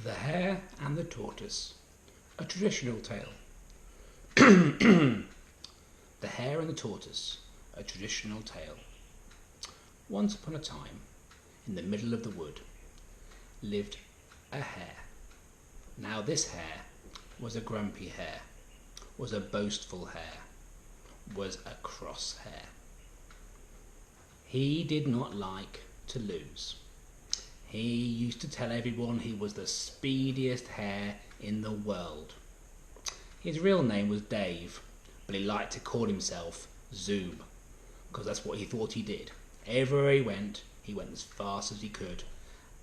The Hare and the Tortoise, a traditional tale. The Hare and the Tortoise, a traditional tale. Once upon a time, in the middle of the wood, lived a hare. Now this hare was a grumpy hare, was a boastful hare, was a cross hare. He did not like to lose. He used to tell everyone he was the speediest hare in the world. His real name was Dave, but he liked to call himself Zoom, because that's what he thought he did. Everywhere he went as fast as he could,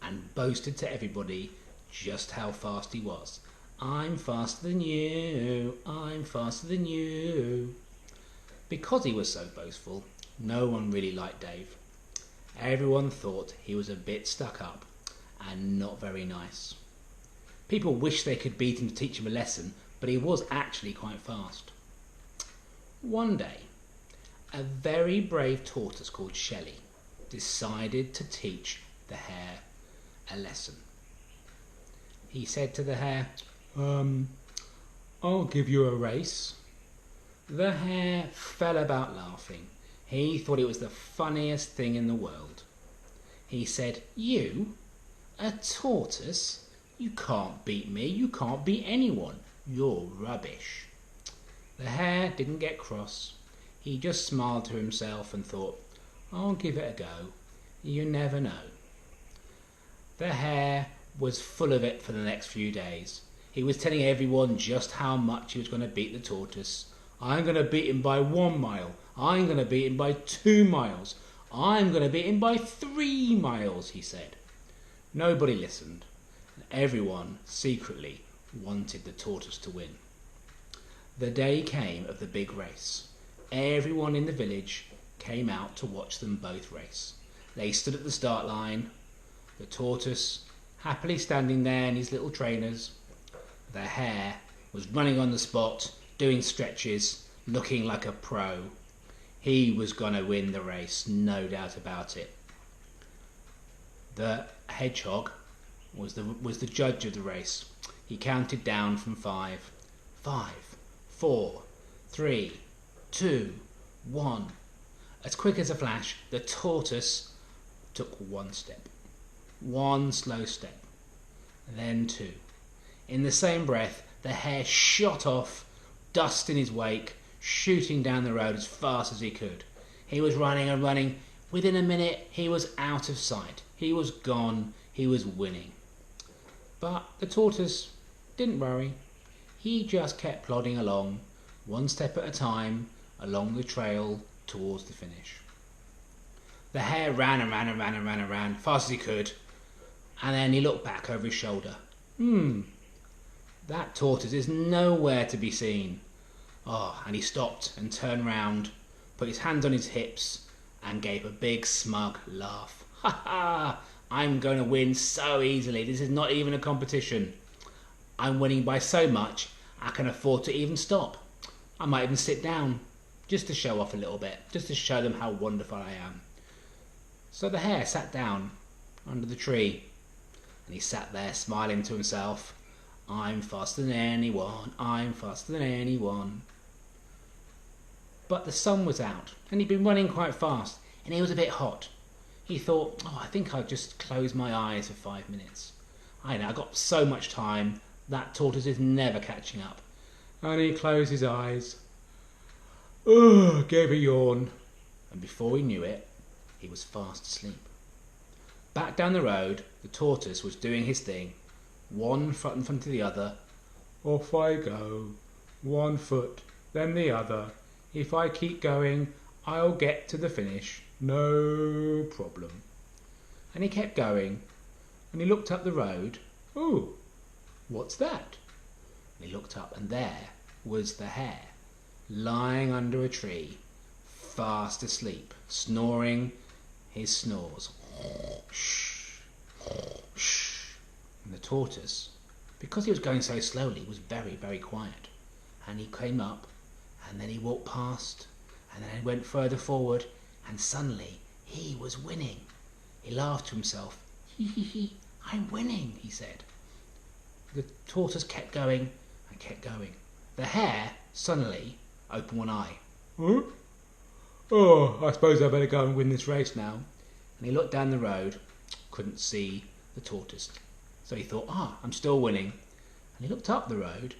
and boasted to everybody just how fast he was. I'm faster than you, I'm faster than you. Because he was so boastful, no one really liked Dave. Everyone thought he was a bit stuck up and not very nice. People wished they could beat him to teach him a lesson, but he was actually quite fast. One day, a very brave tortoise called Shelley decided to teach the hare a lesson. He said to the hare, I'll give you a race. The hare fell about laughing. He thought it was the funniest thing in the world. He said, You? A tortoise? You can't beat me. You can't beat anyone. You're rubbish. The hare didn't get cross. He just smiled to himself and thought, I'll give it a go. You never know. The hare was full of it for the next few days. He was telling everyone just how much he was going to beat the tortoise. I'm going to beat him by 1 mile. I'm going to beat him by 2 miles. I'm going to beat him by 3 miles, he said. Nobody listened, and everyone secretly wanted the tortoise to win. The day came of the big race. Everyone in the village came out to watch them both race. They stood at the start line, the tortoise happily standing there in his little trainers. The hare was running on the spot, doing stretches, looking like a pro. He was going to win the race, no doubt about it. The hedgehog was the judge of the race. He counted down from 5. 5, 4, 3, 2, 1. As quick as a flash, the tortoise took 1 step. 1 slow step. Then 2. In the same breath, the hare shot off, dust in his wake, shooting down the road as fast as he could. He was running and running. Within a minute, he was out of sight. He was gone. He was winning. But the tortoise didn't worry. He just kept plodding along, 1 step at a time, along the trail towards the finish. The hare ran and ran and ran and ran and ran, fast as he could, and then he looked back over his shoulder. That tortoise is nowhere to be seen. And he stopped and turned round, put his hands on his hips, and gave a big smug laugh. Ha ha! I'm going to win so easily. This is not even a competition. I'm winning by so much, I can afford to even stop. I might even sit down, just to show off a little bit, just to show them how wonderful I am. So the hare sat down under the tree, and he sat there smiling to himself. I'm faster than anyone, I'm faster than anyone. But the sun was out, and he'd been running quite fast, and he was a bit hot. He thought, I think I'll just close my eyes for 5 minutes. I know, I've got so much time, that tortoise is never catching up. And he closed his eyes, gave a yawn, and before he knew it, he was fast asleep. Back down the road, the tortoise was doing his thing, 1 foot in front of the other. Off I go, 1 foot, then the other. If I keep going, I'll get to the finish, no problem. And he kept going, and he looked up the road. Oh, what's that? And he looked up, and there was the hare, lying under a tree, fast asleep, snoring his snores. And the tortoise, because he was going so slowly, was very, very quiet. And he came up, and then he walked past, and then he went further forward, and suddenly he was winning. He laughed to himself. I'm winning, he said. The tortoise kept going and kept going. The hare suddenly opened one eye. Huh? Oh, I suppose I better go and win this race now. And he looked down the road, couldn't see the tortoise. So he thought, I'm still winning. And he looked up the road,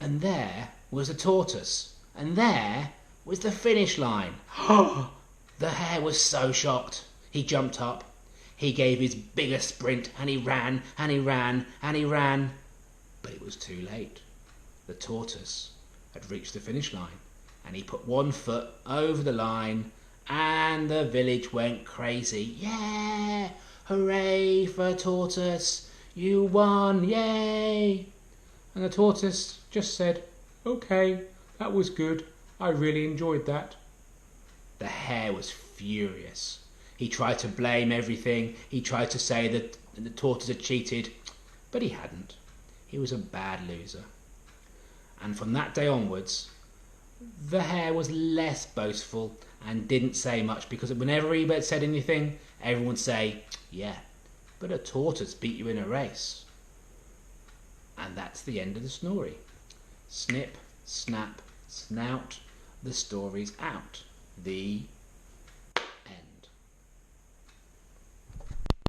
and there was the tortoise. And there was the finish line. The hare was so shocked. He jumped up. He gave his biggest sprint, and he ran, and he ran, and he ran. But it was too late. The tortoise had reached the finish line, and he put one foot over the line, and the village went crazy. Yeah! Hooray for Tortoise! You won! Yay! And the tortoise just said, okay, that was good. I really enjoyed that. The hare was furious. He tried to blame everything. He tried to say that the tortoise had cheated, but he hadn't. He was a bad loser. And from that day onwards, the hare was less boastful and didn't say much, because whenever he said anything, everyone would say, yeah, but a tortoise beat you in a race. And that's the end of the story. Snip, snap, snout, the story's out. The